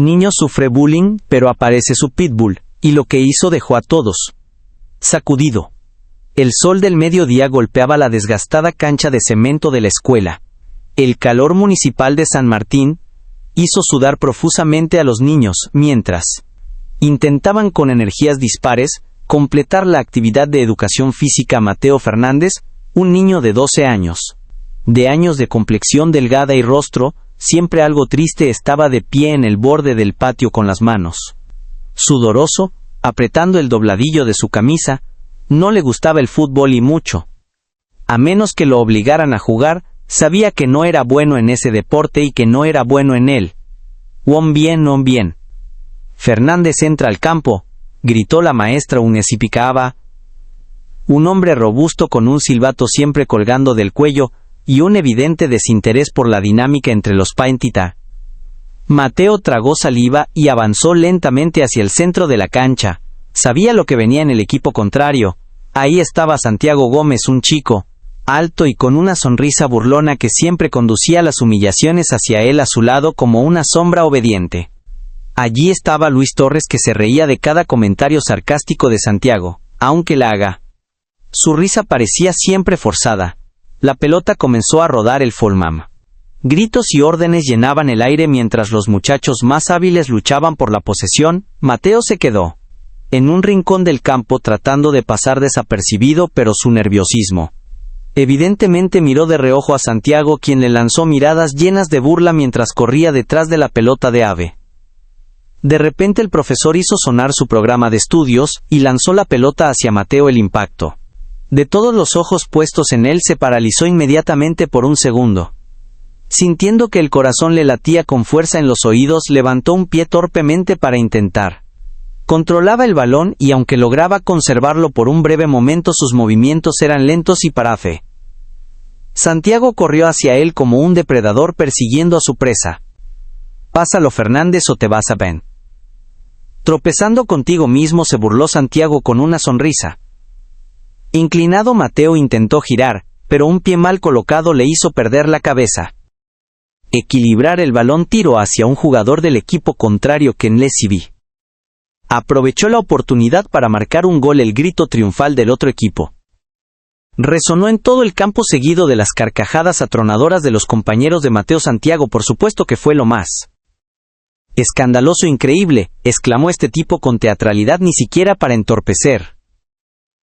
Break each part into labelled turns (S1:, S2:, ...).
S1: Niño sufre bullying, pero aparece su pitbull, y lo que hizo dejó a todos sacudido. El sol del mediodía golpeaba la desgastada cancha de cemento de la escuela. El calor municipal de San Martín hizo sudar profusamente a los niños, mientras intentaban con energías dispares completar la actividad de educación física. Mateo Fernández, un niño de 12 años, de complexión delgada y rostro siempre algo triste, estaba de pie en el borde del patio con las manos sudoroso, apretando el dobladillo de su camisa. No le gustaba el fútbol y mucho, a menos que lo obligaran a jugar, sabía que no era bueno en ese deporte y que no era bueno en él. «On bien. Fernández entra al campo», gritó la maestra Unesipicaba. Un hombre robusto con un silbato siempre colgando del cuello y un evidente desinterés por la dinámica entre los Paintita. Mateo tragó saliva y avanzó lentamente hacia el centro de la cancha. Sabía lo que venía en el equipo contrario. Ahí estaba Santiago Gómez, un chico alto y con una sonrisa burlona que siempre conducía las humillaciones hacia él a su lado como una sombra obediente. Allí estaba Luis Torres, que se reía de cada comentario sarcástico de Santiago, aunque la haga. Su risa parecía siempre forzada. La pelota comenzó a rodar el Fulham. Gritos y órdenes llenaban el aire mientras los muchachos más hábiles luchaban por la posesión. Mateo se quedó en un rincón del campo tratando de pasar desapercibido, pero su nerviosismo evidentemente miró de reojo a Santiago, quien le lanzó miradas llenas de burla mientras corría detrás de la pelota de ave. De repente el profesor hizo sonar su programa de estudios y lanzó la pelota hacia Mateo. El impacto de todos los ojos puestos en él se paralizó inmediatamente por un segundo. Sintiendo que el corazón le latía con fuerza en los oídos, levantó un pie torpemente para intentar. Controlaba el balón y aunque lograba conservarlo por un breve momento, sus movimientos eran lentos y parafe. Santiago corrió hacia él como un depredador persiguiendo a su presa. «Pásalo, Fernández, o te vas a Ben». «Tropezando contigo mismo», se burló Santiago con una sonrisa. Inclinado, Mateo intentó girar, pero un pie mal colocado le hizo perder la cabeza. Equilibrar el balón tiró hacia un jugador del equipo contrario, Ken Lesivi. Aprovechó la oportunidad para marcar un gol. El grito triunfal del otro equipo resonó en todo el campo, seguido de las carcajadas atronadoras de los compañeros de Mateo. Santiago, por supuesto que fue lo más escandaloso. «Increíble», exclamó este tipo con teatralidad, «ni siquiera para entorpecer».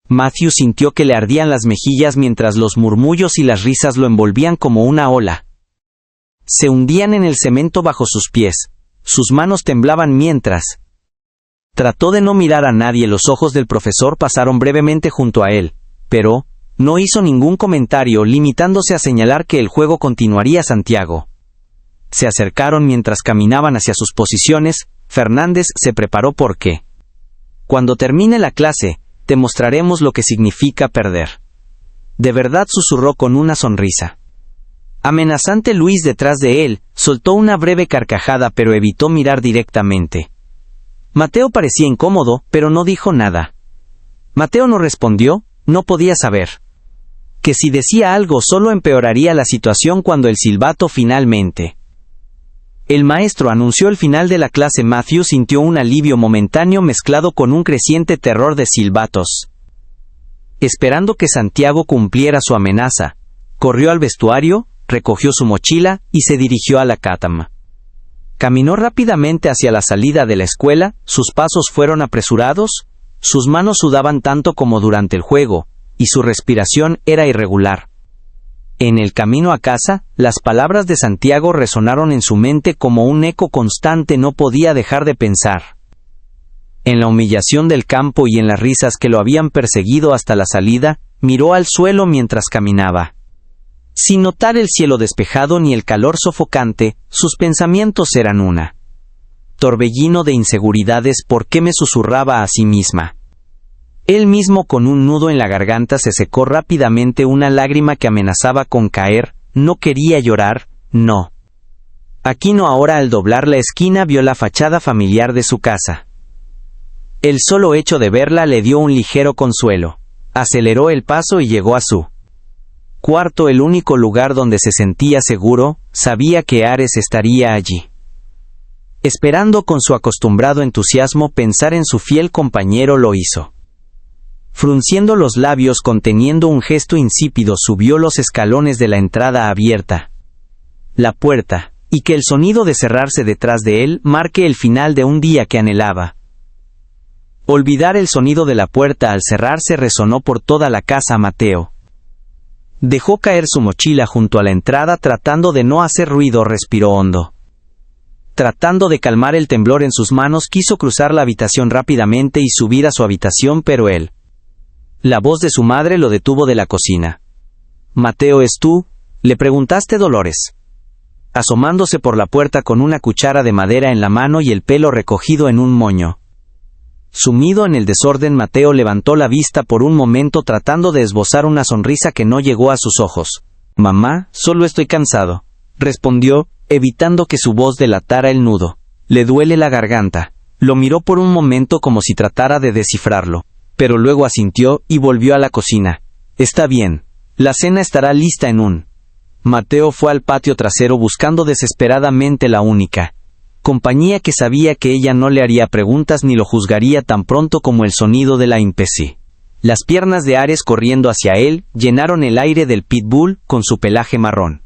S1: Matthew sintió que le ardían las mejillas mientras los murmullos y las risas lo envolvían como una ola. Se hundían en el cemento bajo sus pies. Sus manos temblaban mientras trató de no mirar a nadie. Los ojos del profesor pasaron brevemente junto a él, pero no hizo ningún comentario, limitándose a señalar que el juego continuaría. Santiago se acercaron mientras caminaban hacia sus posiciones. Fernández se preparó porque «Cuando termine la clase, te mostraremos lo que significa perder». «¿De verdad?», susurró con una sonrisa amenazante. Luis, detrás de él, soltó una breve carcajada, pero evitó mirar directamente. Mateo parecía incómodo, pero no dijo nada. Mateo no respondió. No podía saber que si decía algo solo empeoraría la situación. Cuando el silbato finalmente el maestro anunció el final de la clase, Matthew sintió un alivio momentáneo mezclado con un creciente terror de silbatos. Esperando que Santiago cumpliera su amenaza, corrió al vestuario, recogió su mochila y se dirigió a la cátama. Caminó rápidamente hacia la salida de la escuela. Sus pasos fueron apresurados, sus manos sudaban tanto como durante el juego, y su respiración era irregular. En el camino a casa, las palabras de Santiago resonaron en su mente como un eco constante. No podía dejar de pensar en la humillación del campo y en las risas que lo habían perseguido hasta la salida. Miró al suelo mientras caminaba. Sin notar el cielo despejado ni el calor sofocante, sus pensamientos eran una torbellino de inseguridades. ¿Por qué?, me susurraba a sí misma. Él mismo, con un nudo en la garganta, se secó rápidamente una lágrima que amenazaba con caer. No quería llorar, no. Aquí no, ahora. Al doblar la esquina vio la fachada familiar de su casa. El solo hecho de verla le dio un ligero consuelo. Aceleró el paso y llegó a su cuarto, el único lugar donde se sentía seguro. Sabía que Ares estaría allí. Esperando con su acostumbrado entusiasmo pensar en su fiel compañero, lo hizo. Frunciendo los labios, conteniendo un gesto insípido, subió los escalones de la entrada abierta. La puerta, y que el sonido de cerrarse detrás de él marque el final de un día que anhelaba. Olvidar el sonido de la puerta al cerrarse resonó por toda la casa. Mateo dejó caer su mochila junto a la entrada tratando de no hacer ruido. Respiró hondo. Tratando de calmar el temblor en sus manos, quiso cruzar la habitación rápidamente y subir a su habitación, pero la voz de su madre lo detuvo de la cocina. «Mateo, ¿es tú?», le preguntaste Dolores, asomándose por la puerta con una cuchara de madera en la mano y el pelo recogido en un moño. Sumido en el desorden, Mateo levantó la vista por un momento tratando de esbozar una sonrisa que no llegó a sus ojos. «Mamá, solo estoy cansado», respondió, evitando que su voz delatara el nudo. «¿Le duele la garganta?». Lo miró por un momento como si tratara de descifrarlo, pero luego asintió y volvió a la cocina. «Está bien. La cena estará lista en un...». Mateo fue al patio trasero buscando desesperadamente la única compañía que sabía que ella no le haría preguntas ni lo juzgaría tan pronto como el sonido de la IMPC. Las piernas de Ares corriendo hacia él llenaron el aire del pitbull con su pelaje marrón.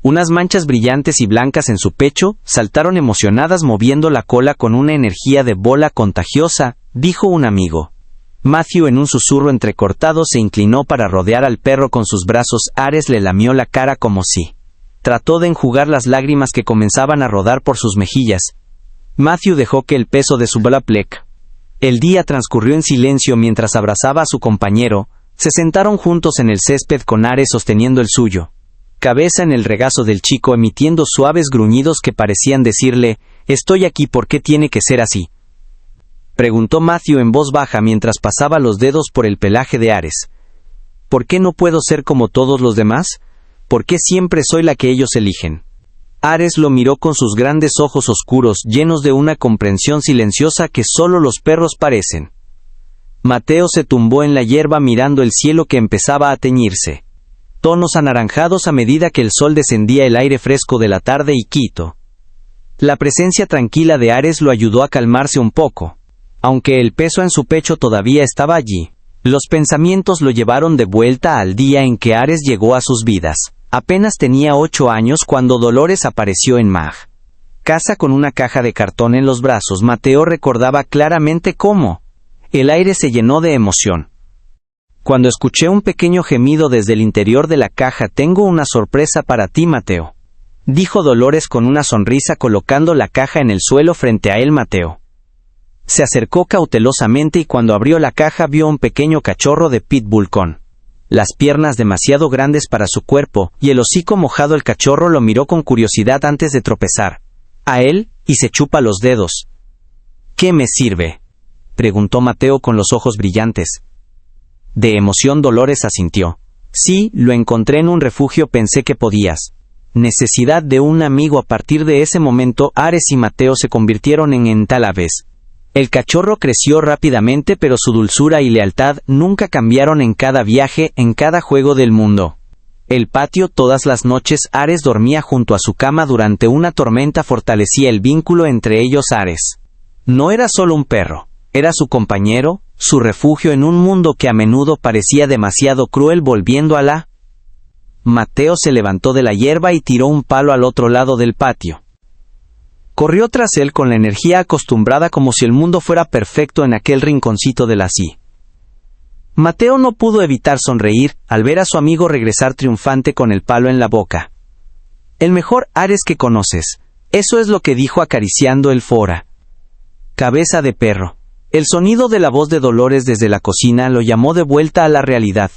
S1: Unas manchas brillantes y blancas en su pecho saltaron emocionadas moviendo la cola con una energía de bola contagiosa, dijo un amigo. Matthew en un susurro entrecortado se inclinó para rodear al perro con sus brazos. Ares le lamió la cara como si trató de enjugar las lágrimas que comenzaban a rodar por sus mejillas. Matthew dejó que el peso de su blaplec. El día transcurrió en silencio mientras abrazaba a su compañero. Se sentaron juntos en el césped con Ares sosteniendo el suyo, cabeza en el regazo del chico, emitiendo suaves gruñidos que parecían decirle: «Estoy aquí, ¿por qué tiene que ser así?», preguntó Matthew en voz baja mientras pasaba los dedos por el pelaje de Ares. «¿Por qué no puedo ser como todos los demás? ¿Por qué siempre soy la que ellos eligen?». Ares lo miró con sus grandes ojos oscuros, llenos de una comprensión silenciosa que solo los perros parecen. Mateo se tumbó en la hierba mirando el cielo que empezaba a teñirse. Tonos anaranjados a medida que el sol descendía el aire fresco de la tarde y Quito. La presencia tranquila de Ares lo ayudó a calmarse un poco. Aunque el peso en su pecho todavía estaba allí, los pensamientos lo llevaron de vuelta al día en que Ares llegó a sus vidas. Apenas tenía 8 años cuando Dolores apareció en Mag casa con una caja de cartón en los brazos. Mateo recordaba claramente cómo el aire se llenó de emoción cuando escuché un pequeño gemido desde el interior de la caja. «Tengo una sorpresa para ti, Mateo», dijo Dolores con una sonrisa colocando la caja en el suelo frente a él. Mateo se acercó cautelosamente y cuando abrió la caja vio un pequeño cachorro de pitbull con las piernas demasiado grandes para su cuerpo y el hocico mojado. El cachorro lo miró con curiosidad antes de tropezar a él y se chupa los dedos. «¿Qué me sirve?», preguntó Mateo con los ojos brillantes. De emoción Dolores asintió. «Sí, lo encontré en un refugio, pensé que podías necesidad de un amigo». A partir de ese momento Ares y Mateo se convirtieron en tal a vez. El cachorro creció rápidamente, pero su dulzura y lealtad nunca cambiaron en cada viaje, en cada juego del mundo. El patio, todas las noches Ares dormía junto a su cama durante una tormenta, fortalecía el vínculo entre ellos. Ares no era solo un perro, era su compañero, su refugio en un mundo que a menudo parecía demasiado cruel. Volviendo a la... Mateo se levantó de la hierba y tiró un palo al otro lado del patio. Corrió tras él con la energía acostumbrada como si el mundo fuera perfecto en aquel rinconcito de la sí. Mateo no pudo evitar sonreír al ver a su amigo regresar triunfante con el palo en la boca. «El mejor Ares que conoces», eso es lo que dijo acariciando el fora. Cabeza de perro. El sonido de la voz de Dolores desde la cocina lo llamó de vuelta a la realidad.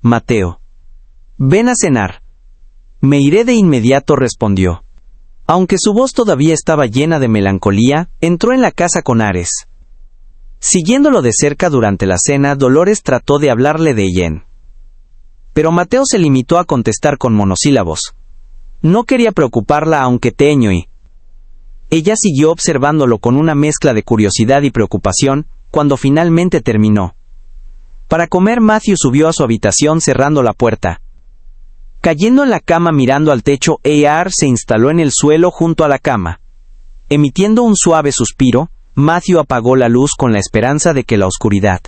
S1: «Mateo, ven a cenar». «Me iré de inmediato», respondió. Aunque su voz todavía estaba llena de melancolía, entró en la casa con Ares. Siguiéndolo de cerca durante la cena, Dolores trató de hablarle de Jen. Pero Mateo se limitó a contestar con monosílabos. No quería preocuparla aunque teño y... Ella siguió observándolo con una mezcla de curiosidad y preocupación, cuando finalmente terminó. Para comer, Matthew subió a su habitación cerrando la puerta. Cayendo en la cama mirando al techo, Ar se instaló en el suelo junto a la cama. Emitiendo un suave suspiro, Matthew apagó la luz con la esperanza de que la oscuridad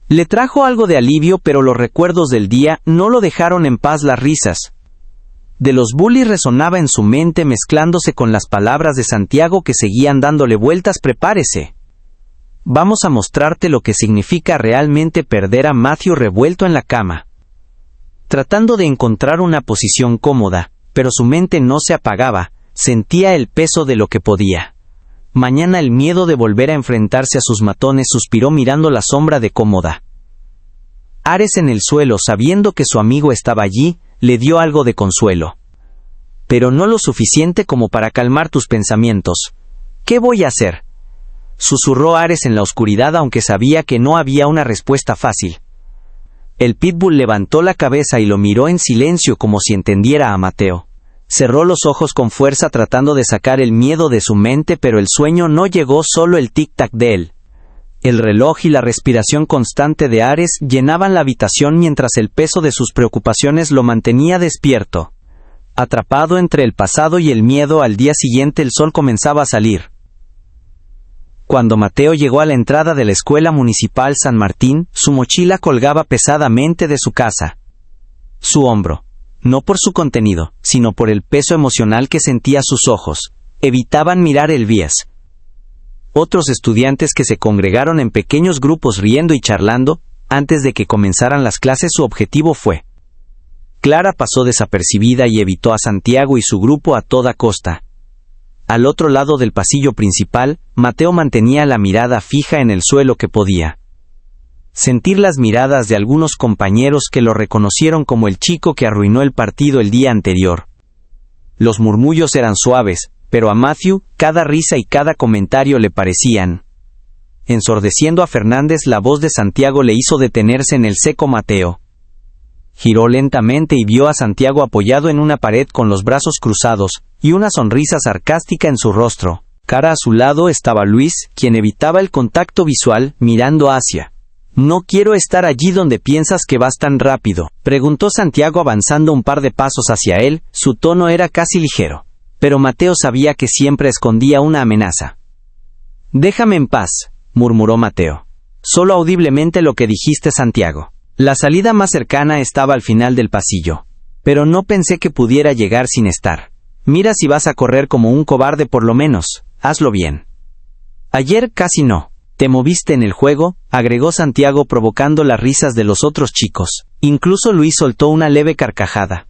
S1: le trajo algo de alivio, pero los recuerdos del día no lo dejaron en paz. Las risas de los bullies resonaba en su mente mezclándose con las palabras de Santiago que seguían dándole vueltas. Prepárese. Vamos a mostrarte lo que significa realmente perder a Matthew revuelto en la cama. Tratando de encontrar una posición cómoda, pero su mente no se apagaba, sentía el peso de lo que podía. Mañana el miedo de volver a enfrentarse a sus matones. Suspiró mirando la sombra de cómoda Ares en el suelo. Sabiendo que su amigo estaba allí, le dio algo de consuelo. Pero no lo suficiente como para calmar tus pensamientos. ¿Qué voy a hacer?, susurró Ares en la oscuridad, aunque sabía que no había una respuesta fácil. El pitbull levantó la cabeza y lo miró en silencio como si entendiera a Mateo. Cerró los ojos con fuerza tratando de sacar el miedo de su mente, pero el sueño no llegó. Solo el tic-tac de él. El reloj y la respiración constante de Ares llenaban la habitación mientras el peso de sus preocupaciones lo mantenía despierto. Atrapado entre el pasado y el miedo. Al día siguiente el sol comenzaba a salir. Cuando Mateo llegó a la entrada de la Escuela Municipal San Martín, su mochila colgaba pesadamente de su casa. Su hombro, no por su contenido, sino por el peso emocional que sentía. Sus ojos evitaban mirar el bies. Otros estudiantes que se congregaron en pequeños grupos riendo y charlando, antes de que comenzaran las clases. Su objetivo fue. Clara pasó desapercibida y evitó a Santiago y su grupo a toda costa. Al otro lado del pasillo principal, Mateo mantenía la mirada fija en el suelo. Que podía sentir las miradas de algunos compañeros que lo reconocieron como el chico que arruinó el partido el día anterior. Los murmullos eran suaves, pero a Matthew, cada risa y cada comentario le parecían ensordeciendo a Fernández. La voz de Santiago le hizo detenerse en el seco. Mateo giró lentamente y vio a Santiago apoyado en una pared con los brazos cruzados y una sonrisa sarcástica en su rostro. Cara a su lado estaba Luis, quien evitaba el contacto visual, mirando hacia. «¿No quiero estar allí donde piensas que vas tan rápido?», preguntó Santiago avanzando un par de pasos hacia él. Su tono era casi ligero. Pero Mateo sabía que siempre escondía una amenaza. «Déjame en paz», murmuró Mateo. «Solo audiblemente lo que dijiste, Santiago». La salida más cercana estaba al final del pasillo. «Pero no pensé que pudiera llegar sin estar. Mira, si vas a correr como un cobarde, por lo menos, hazlo bien. Ayer casi no. Te moviste en el juego», agregó Santiago provocando las risas de los otros chicos. Incluso Luis soltó una leve carcajada.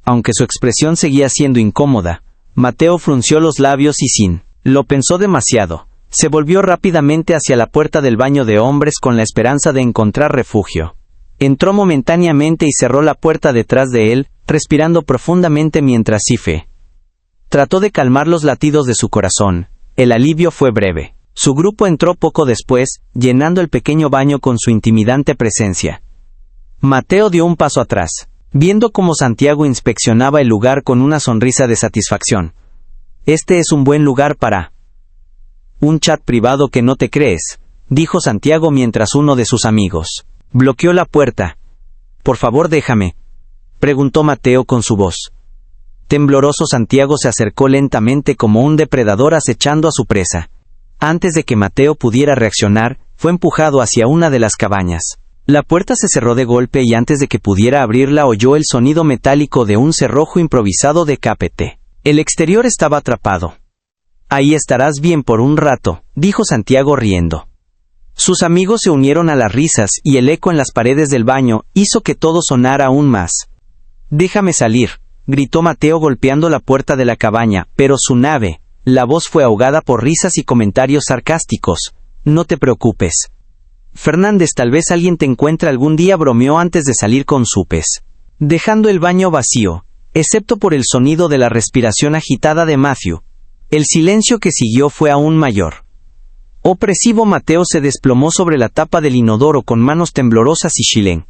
S1: Aunque su expresión seguía siendo incómoda, Mateo frunció los labios y lo pensó demasiado. Se volvió rápidamente hacia la puerta del baño de hombres con la esperanza de encontrar refugio. Entró momentáneamente y cerró la puerta detrás de él, respirando profundamente mientras trató de calmar los latidos de su corazón. El alivio fue breve. Su grupo entró poco después, llenando el pequeño baño con su intimidante presencia. Mateo dio un paso atrás, viendo cómo Santiago inspeccionaba el lugar con una sonrisa de satisfacción. «Este es un buen lugar para un chat privado, que no te crees», dijo Santiago mientras uno de sus amigos bloqueó la puerta. «Por favor, déjame», preguntó Mateo con su voz tembloroso. Santiago se acercó lentamente como un depredador acechando a su presa. Antes de que Mateo pudiera reaccionar, fue empujado hacia una de las cabañas. La puerta se cerró de golpe y antes de que pudiera abrirla oyó el sonido metálico de un cerrojo improvisado de KPT. El exterior estaba atrapado. «Ahí estarás bien por un rato», dijo Santiago riendo. Sus amigos se unieron a las risas y el eco en las paredes del baño hizo que todo sonara aún más. «Déjame salir», gritó Mateo golpeando la puerta de la cabaña, pero la voz fue ahogada por risas y comentarios sarcásticos. «No te preocupes, Fernández, tal vez alguien te encuentre algún día», bromeó antes de salir con Supes, dejando el baño vacío, excepto por el sonido de la respiración agitada de Matthew. El silencio que siguió fue aún mayor. Opresivo. Mateo se desplomó sobre la tapa del inodoro con manos temblorosas y chilén.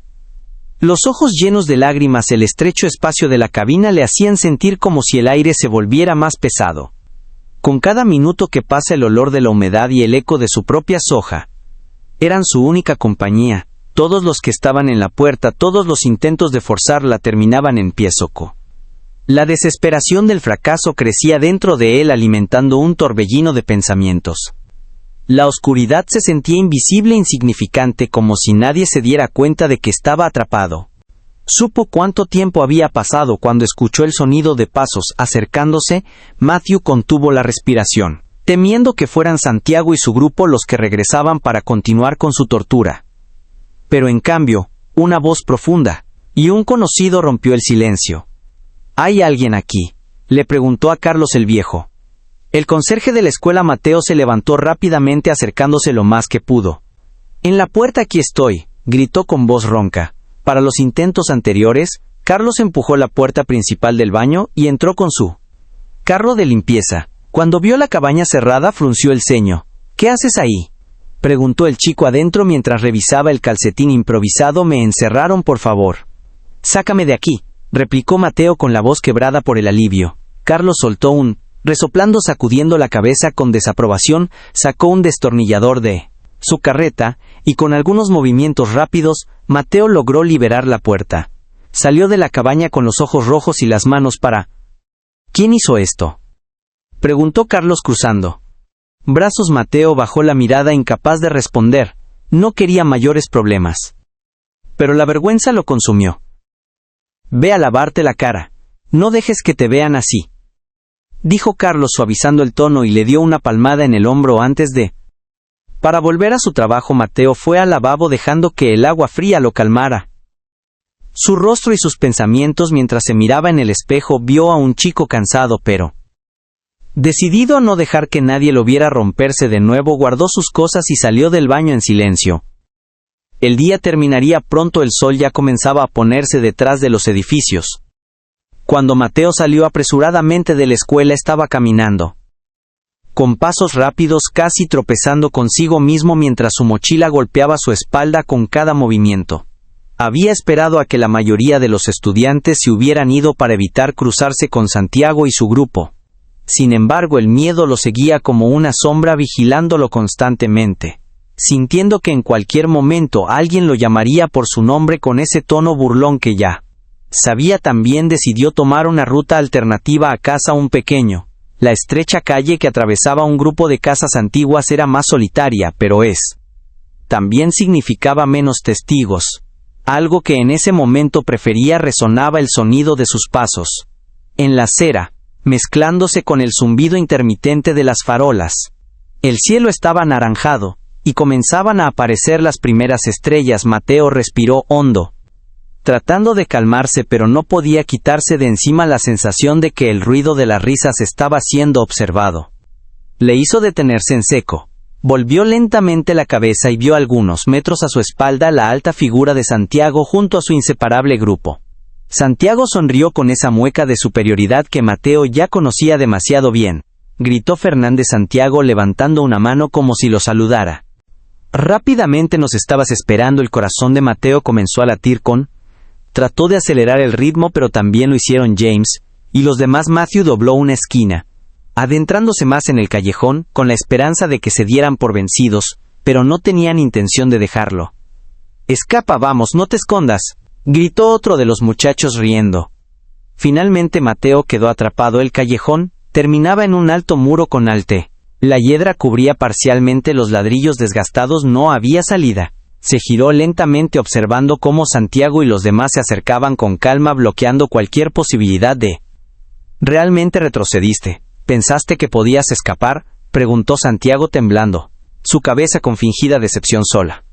S1: Los ojos llenos de lágrimas. El estrecho espacio de la cabina le hacían sentir como si el aire se volviera más pesado. Con cada minuto que pasa, el olor de la humedad y el eco de su propia soja eran su única compañía. Todos los que estaban en la puerta, todos los intentos de forzarla terminaban en pie seco. La desesperación del fracaso crecía dentro de él, alimentando un torbellino de pensamientos. La oscuridad se sentía invisible e insignificante, como si nadie se diera cuenta de que estaba atrapado. Supo cuánto tiempo había pasado cuando escuchó el sonido de pasos acercándose. Matthew contuvo la respiración, temiendo que fueran Santiago y su grupo los que regresaban para continuar con su tortura. Pero en cambio, una voz profunda y un conocido rompió el silencio. ¿Hay alguien aquí?, le preguntó a Carlos el Viejo. El conserje de la escuela Mateo se levantó rápidamente, acercándose lo más que pudo. «En la puerta aquí estoy», gritó con voz ronca. Para los intentos anteriores, Carlos empujó la puerta principal del baño y entró con su carro de limpieza. Cuando vio la cabaña cerrada, frunció el ceño. «¿Qué haces ahí?», preguntó el chico adentro mientras revisaba el calcetín improvisado. «Me encerraron, por favor». «Sácame de aquí», replicó Mateo con la voz quebrada por el alivio. Carlos soltó un resoplando, sacudiendo la cabeza con desaprobación, sacó un destornillador de su carreta, y con algunos movimientos rápidos, Mateo logró liberar la puerta. Salió de la cabaña con los ojos rojos y las manos para... «¿Quién hizo esto?», preguntó Carlos cruzando brazos. Mateo bajó la mirada, incapaz de responder. No quería mayores problemas, pero la vergüenza lo consumió. «Ve a lavarte la cara. No dejes que te vean así», dijo Carlos suavizando el tono, y le dio una palmada en el hombro antes de... Para volver a su trabajo, Mateo fue al lavabo, dejando que el agua fría lo calmara su rostro y sus pensamientos. Mientras se miraba en el espejo, vio a un chico cansado pero decidido a no dejar que nadie lo viera romperse de nuevo. Guardó sus cosas y salió del baño en silencio. El día terminaría pronto. El sol ya comenzaba a ponerse detrás de los edificios. Cuando Mateo salió apresuradamente de la escuela, estaba caminando con pasos rápidos, casi tropezando consigo mismo mientras su mochila golpeaba su espalda con cada movimiento. Había esperado a que la mayoría de los estudiantes se hubieran ido para evitar cruzarse con Santiago y su grupo. Sin embargo, el miedo lo seguía como una sombra, vigilándolo constantemente, sintiendo que en cualquier momento alguien lo llamaría por su nombre con ese tono burlón que ya sabía. También decidió tomar una ruta alternativa a casa. Un pequeño, la estrecha calle que atravesaba un grupo de casas antiguas era más solitaria, pero también significaba menos testigos. Algo que en ese momento prefería. Resonaba el sonido de sus pasos en la acera, mezclándose con el zumbido intermitente de las farolas. El cielo estaba anaranjado, y comenzaban a aparecer las primeras estrellas. Mateo respiró hondo, tratando de calmarse, pero no podía quitarse de encima la sensación de que el ruido de las risas estaba siendo observado. Le hizo detenerse en seco. Volvió lentamente la cabeza y vio a algunos metros a su espalda la alta figura de Santiago junto a su inseparable grupo. Santiago sonrió con esa mueca de superioridad que Mateo ya conocía demasiado bien. Gritó Fernández. Santiago levantando una mano como si lo saludara. Rápidamente: «Nos estabas esperando». El corazón de Mateo comenzó a latir Trató de acelerar el ritmo, pero también lo hicieron James y los demás. Matthew dobló una esquina, adentrándose más en el callejón, con la esperanza de que se dieran por vencidos, pero no tenían intención de dejarlo. «Escapa, vamos, no te escondas», gritó otro de los muchachos riendo. Finalmente Mateo quedó atrapado. El callejón terminaba en un alto muro con la hiedra cubría parcialmente los ladrillos desgastados. No había salida. Se giró lentamente, observando cómo Santiago y los demás se acercaban con calma, bloqueando cualquier posibilidad de... «¿Realmente retrocediste? ¿Pensaste que podías escapar?», preguntó Santiago temblando, su cabeza con fingida decepción sola.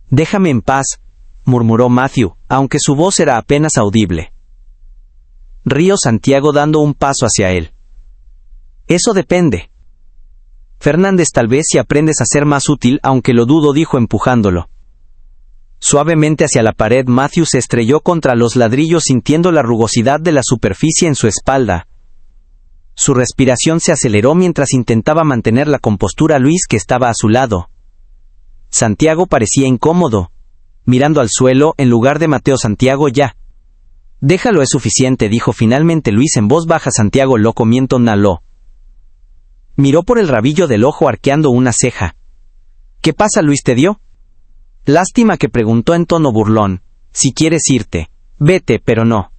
S1: «Déjame en paz», murmuró Matthew, aunque su voz era apenas audible. Rió Santiago dando un paso hacia él. «Eso depende. Fernández, tal vez si aprendes a ser más útil, aunque lo dudo», dijo empujándolo suavemente hacia la pared. Matthew se estrelló contra los ladrillos, sintiendo la rugosidad de la superficie en su espalda. Su respiración se aceleró mientras intentaba mantener la compostura. Luis, que estaba a su lado. Santiago parecía incómodo, mirando al suelo en lugar de Mateo. «Santiago, ya. Déjalo, es suficiente», dijo finalmente Luis en voz baja. Santiago lo comienzo naló. Miró por el rabillo del ojo, arqueando una ceja. «¿Qué pasa, Luis? ¿Te dio lástima?», que preguntó en tono burlón. «Si quieres irte, vete, pero no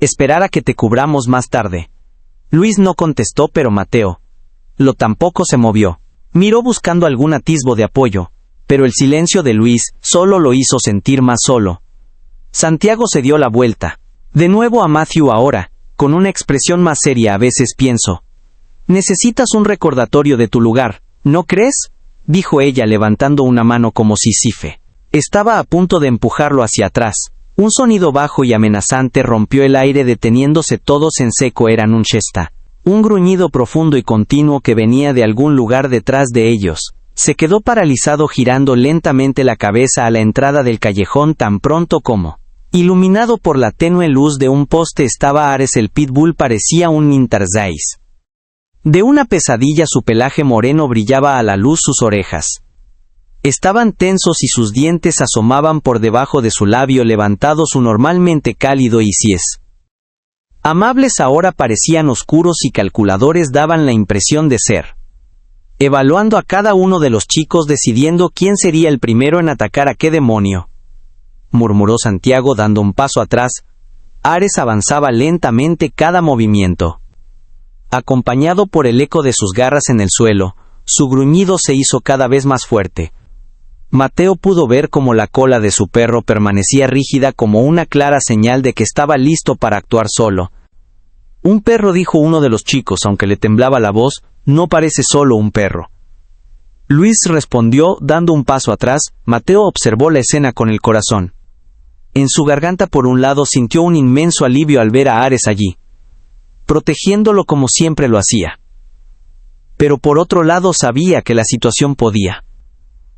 S1: Esperar a que te cubramos más tarde. Luis no contestó, pero Mateo lo tampoco se movió. Miró buscando algún atisbo de apoyo, pero el silencio de Luis solo lo hizo sentir más solo. Santiago se dio la vuelta. De nuevo a Matthew ahora, con una expresión más seria. A veces pienso, necesitas un recordatorio de tu lugar, ¿no crees?, dijo ella levantando una mano como Sísife. Estaba a punto de empujarlo hacia atrás. Un sonido bajo y amenazante rompió el aire deteniéndose todos en seco. Era un Chesta. Un gruñido profundo y continuo que venía de algún lugar detrás de ellos. Se quedó paralizado girando lentamente la cabeza a la entrada del callejón tan pronto como, iluminado por la tenue luz de un poste, estaba Ares. El pitbull parecía un Nintarzais. De una pesadilla su pelaje moreno brillaba a la luz, sus orejas estaban tensos y sus dientes asomaban por debajo de su labio levantado. Su normalmente cálido y sies amables ahora parecían oscuros y calculadores. Daban la impresión de ser evaluando a cada uno de los chicos, decidiendo quién sería el primero en atacar. ¿A qué demonio?, murmuró Santiago dando un paso atrás. Ares avanzaba lentamente, cada movimiento acompañado por el eco de sus garras en el suelo. Su gruñido se hizo cada vez más fuerte. Mateo pudo ver cómo la cola de su perro permanecía rígida como una clara señal de que estaba listo para actuar solo. Un perro, dijo uno de los chicos, aunque le temblaba la voz. No parece solo un perro. Luis respondió dando un paso atrás. Mateo observó la escena con el corazón en su garganta. Por un lado sintió un inmenso alivio al ver a Ares allí, protegiéndolo como siempre lo hacía. Pero por otro lado sabía que la situación podía.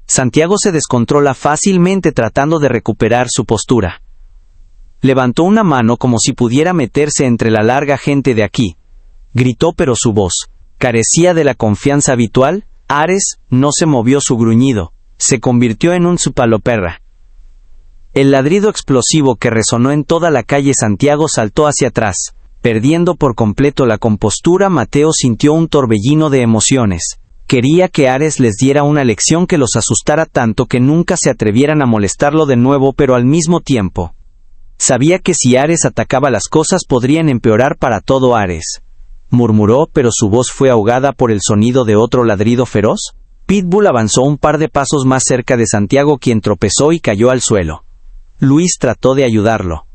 S1: Santiago se descontrola fácilmente tratando de recuperar su postura. Levantó una mano como si pudiera meterse entre la larga gente de aquí. Gritó, pero su voz carecía de la confianza habitual. Ares no se movió. Su gruñido se convirtió en un supaloperra. El ladrido explosivo que resonó en toda la calle. Santiago saltó hacia atrás, perdiendo por completo la compostura. Mateo sintió un torbellino de emociones. Quería que Ares les diera una lección que los asustara tanto que nunca se atrevieran a molestarlo de nuevo, pero al mismo tiempo sabía que si Ares atacaba las cosas podrían empeorar para todo. Ares murmuró, pero su voz fue ahogada por el sonido de otro ladrido feroz. Pitbull avanzó un par de pasos más cerca de Santiago, quien tropezó y cayó al suelo. Luis trató de ayudarlo.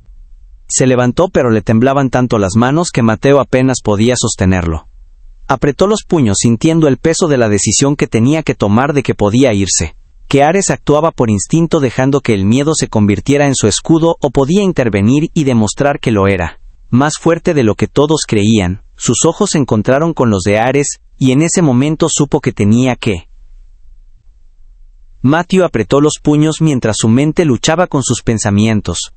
S1: Se levantó, pero le temblaban tanto las manos que Mateo apenas podía sostenerlo. Apretó los puños sintiendo el peso de la decisión que tenía que tomar, de que podía irse, que Ares actuaba por instinto dejando que el miedo se convirtiera en su escudo, o podía intervenir y demostrar que lo era, más fuerte de lo que todos creían. Sus ojos se encontraron con los de Ares, y en ese momento supo que tenía que. Matthew apretó los puños mientras su mente luchaba con sus pensamientos.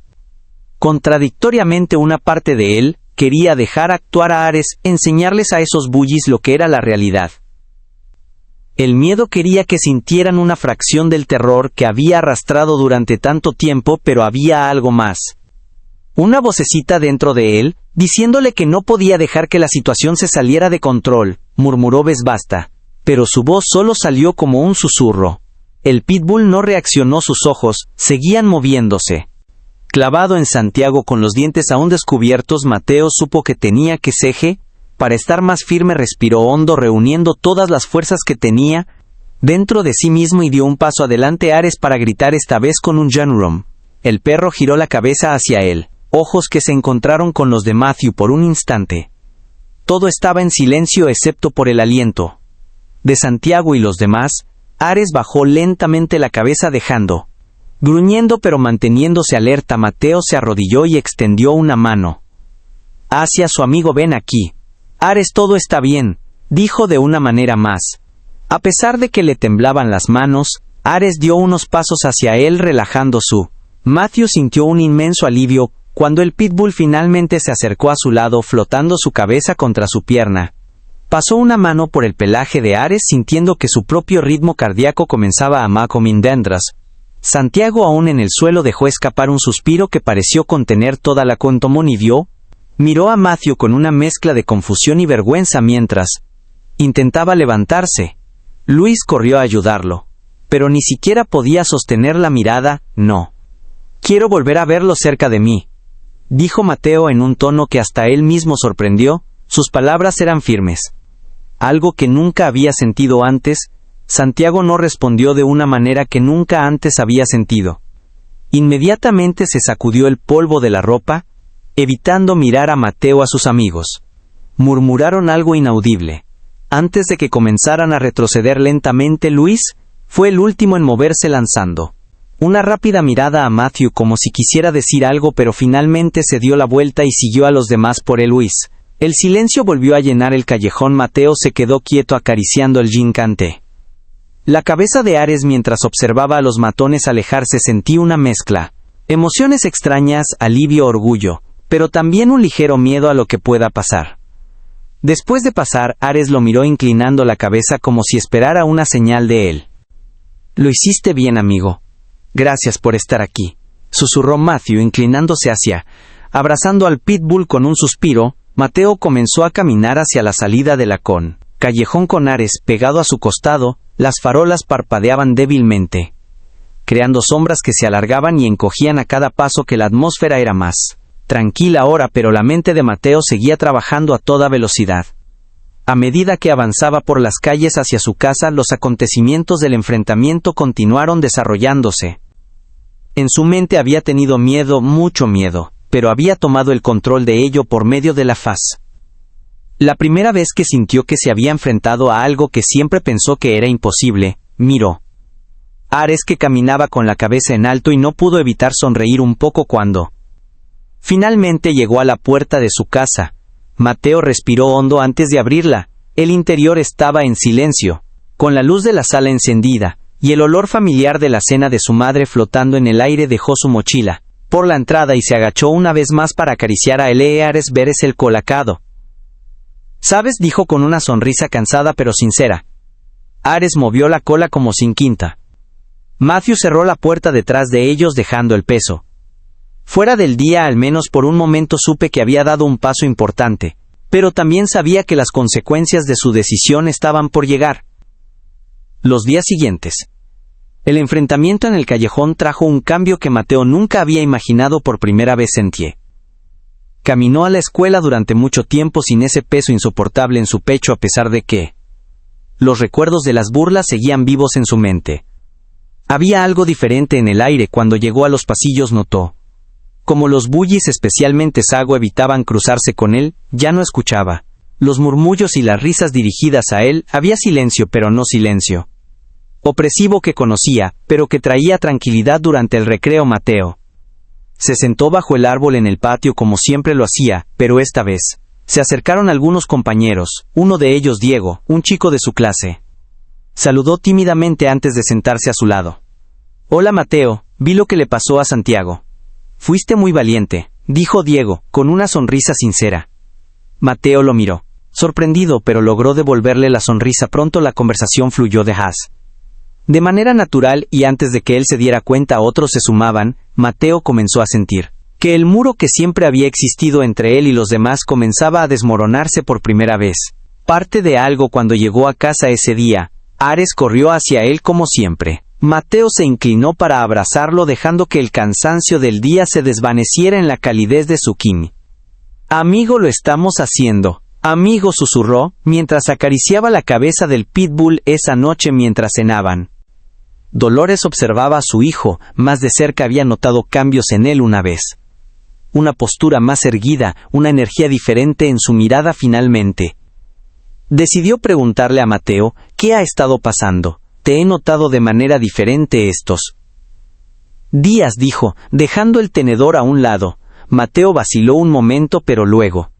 S1: Contradictoriamente, una parte de él quería dejar actuar a Ares, enseñarles a esos bullies lo que era la realidad. El miedo quería que sintieran una fracción del terror que había arrastrado durante tanto tiempo, pero había algo más. Una vocecita dentro de él, diciéndole que no podía dejar que la situación se saliera de control. Murmuró: "Ves, basta", pero su voz solo salió como un susurro. El pitbull no reaccionó, sus ojos seguían moviéndose. Clavado en Santiago con los dientes aún descubiertos, Mateo supo que tenía que ceje. Para estar más firme respiró hondo, reuniendo todas las fuerzas que tenía dentro de sí mismo, y dio un paso adelante Ares para gritar, esta vez con un Janrum. El perro giró la cabeza hacia él, ojos que se encontraron con los de Matthew por un instante. Todo estaba en silencio excepto por el aliento de Santiago y los demás. Ares bajó lentamente la cabeza dejando, gruñendo pero manteniéndose alerta. Mateo se arrodilló y extendió una mano hacia su amigo. "Ven aquí, Ares, todo está bien", dijo de una manera más. A pesar de que le temblaban las manos, Ares dio unos pasos hacia él relajando su. Matthew sintió un inmenso alivio cuando el pitbull finalmente se acercó a su lado, flotando su cabeza contra su pierna. Pasó una mano por el pelaje de Ares, sintiendo que su propio ritmo cardíaco comenzaba a macomindendras. Santiago, aún en el suelo, dejó escapar un suspiro que pareció contener toda la contomón y miró a Matthew con una mezcla de confusión y vergüenza mientras intentaba levantarse. Luis corrió a ayudarlo, pero ni siquiera podía sostener la mirada. "No quiero volver a verlo cerca de mí", dijo Mateo en un tono que hasta él mismo sorprendió. Sus palabras eran firmes. Algo que nunca había sentido antes. Santiago no respondió de una manera que nunca antes había sentido. Inmediatamente se sacudió el polvo de la ropa, evitando mirar a Mateo a sus amigos. Murmuraron algo inaudible. Antes de que comenzaran a retroceder lentamente, Luis fue el último en moverse, lanzando una rápida mirada a Matthew como si quisiera decir algo, pero finalmente se dio la vuelta y siguió a los demás por el Luis. El silencio volvió a llenar el callejón. Mateo se quedó quieto acariciando el gigante. La cabeza de Ares, mientras observaba a los matones alejarse, sentí una mezcla. Emociones extrañas, alivio, orgullo, pero también un ligero miedo a lo que pueda pasar. Después de pasar, Ares lo miró inclinando la cabeza como si esperara una señal de él. «Lo hiciste bien, amigo. Gracias por estar aquí», susurró Matthew inclinándose abrazando al pitbull con un suspiro. Mateo comenzó a caminar hacia la salida de la callejón con Ares pegado a su costado. Las farolas parpadeaban débilmente, creando sombras que se alargaban y encogían a cada paso. Que la atmósfera era más tranquila ahora, pero la mente de Mateo seguía trabajando a toda velocidad. A medida que avanzaba por las calles hacia su casa, los acontecimientos del enfrentamiento continuaron desarrollándose. En su mente había tenido miedo, mucho miedo, pero había tomado el control de ello por medio de la faz. La primera vez que sintió que se había enfrentado a algo que siempre pensó que era imposible, miró a Ares, que caminaba con la cabeza en alto, y no pudo evitar sonreír un poco cuando finalmente llegó a la puerta de su casa. Mateo respiró hondo antes de abrirla. El interior estaba en silencio, con la luz de la sala encendida, y el olor familiar de la cena de su madre flotando en el aire. Dejó su mochila por la entrada y se agachó una vez más para acariciar a Ares. «Veres el colacado, ¿sabes?», dijo con una sonrisa cansada pero sincera. Ares movió la cola como sin quinta. Matthew cerró la puerta detrás de ellos, dejando el peso fuera del día. Al menos por un momento supe que había dado un paso importante, pero también sabía que las consecuencias de su decisión estaban por llegar. Los días siguientes, el enfrentamiento en el callejón trajo un cambio que Mateo nunca había imaginado. Por primera vez sentía. Caminó a la escuela durante mucho tiempo sin ese peso insoportable en su pecho, a pesar de que los recuerdos de las burlas seguían vivos en su mente. Había algo diferente en el aire. Cuando llegó a los pasillos notó como los bullies, especialmente Sago, evitaban cruzarse con él. Ya no escuchaba los murmullos y las risas dirigidas a él. Había silencio, pero no silencio opresivo, que conocía, pero que traía tranquilidad. Durante el recreo, Mateo se sentó bajo el árbol en el patio como siempre lo hacía, pero esta vez se acercaron algunos compañeros. Uno de ellos, Diego, un chico de su clase, saludó tímidamente antes de sentarse a su lado. «Hola, Mateo, vi lo que le pasó a Santiago. Fuiste muy valiente», dijo Diego, con una sonrisa sincera. Mateo lo miró, sorprendido, pero logró devolverle la sonrisa. Pronto la conversación fluyó de manera natural, y antes de que él se diera cuenta otros se sumaban. Mateo comenzó a sentir que el muro que siempre había existido entre él y los demás comenzaba a desmoronarse por primera vez. Parte de algo. Cuando llegó a casa ese día, Ares corrió hacia él como siempre. Mateo se inclinó para abrazarlo, dejando que el cansancio del día se desvaneciera en la calidez de su kimi. «Amigo, lo estamos haciendo. Amigo», susurró, mientras acariciaba la cabeza del pitbull esa noche mientras cenaban. Dolores observaba a su hijo más de cerca. Había notado cambios en él una vez. Una postura más erguida, una energía diferente en su mirada. Finalmente decidió preguntarle a Mateo: «¿Qué ha estado pasando? Te he notado de manera diferente estos días», dijo, dejando el tenedor a un lado. Mateo vaciló un momento, pero luego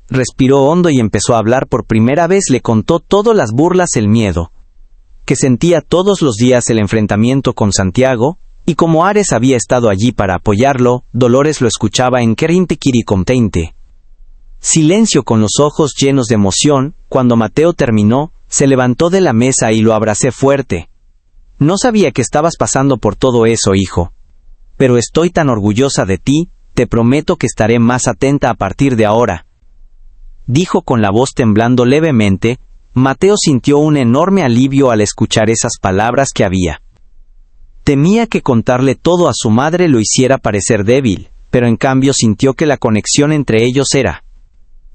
S1: respiró hondo y empezó a hablar. Por primera vez le contó todas las burlas, el miedo que sentía todos los días, el enfrentamiento con Santiago, y como Ares había estado allí para apoyarlo. Dolores lo escuchaba en Kerintekiri contente. Silencio, con los ojos llenos de emoción. Cuando Mateo terminó, se levantó de la mesa y lo abracé fuerte. «No sabía que estabas pasando por todo eso, hijo. Pero estoy tan orgullosa de ti. Te prometo que estaré más atenta a partir de ahora», dijo con la voz temblando levemente. Mateo sintió un enorme alivio al escuchar esas palabras que había. Temía que contarle todo a su madre lo hiciera parecer débil, pero en cambio sintió que la conexión entre ellos era.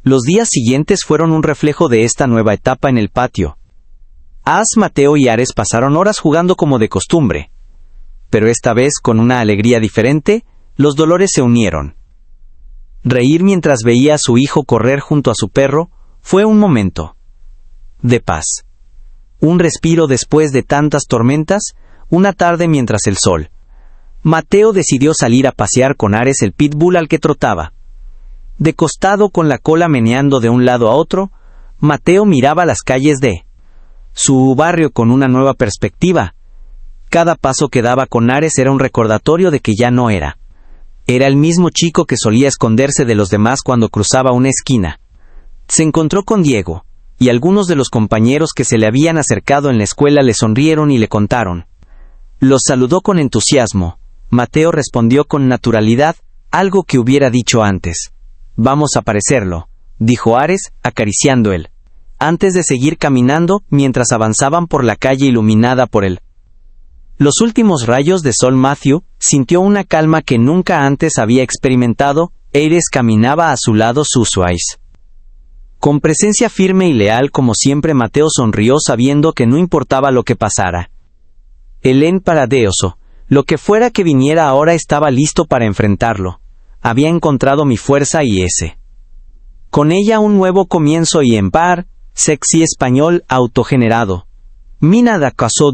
S1: Los días siguientes fueron un reflejo de esta nueva etapa en el patio. Mateo y Ares pasaron horas jugando como de costumbre. Pero esta vez, con una alegría diferente, los dolores se unieron. Reír mientras veía a su hijo correr junto a su perro fue un momento de paz. Un respiro después de tantas tormentas, una tarde mientras el sol. Mateo decidió salir a pasear con Ares, el pitbull al que trotaba. De costado, con la cola meneando de un lado a otro, Mateo miraba las calles de su barrio con una nueva perspectiva. Cada paso que daba con Ares era un recordatorio de que ya no era. Era el mismo chico que solía esconderse de los demás cuando cruzaba una esquina. Se encontró con Diego, y algunos de los compañeros que se le habían acercado en la escuela le sonrieron y le contaron. Los saludó con entusiasmo. Mateo respondió con naturalidad, algo que hubiera dicho antes. «Vamos a parecerlo», dijo Ares, acariciando él. Antes de seguir caminando, mientras avanzaban por la calle iluminada por los últimos rayos de sol, Matthew sintió una calma que nunca antes había experimentado. Ares caminaba a su lado, Susuais. Con presencia firme y leal como siempre, Mateo sonrió sabiendo que no importaba lo que pasara. El paradeoso, lo que fuera que viniera ahora, estaba listo para enfrentarlo. Había encontrado mi fuerza y con ella un nuevo comienzo y en par, sexy español autogenerado. Mina da caso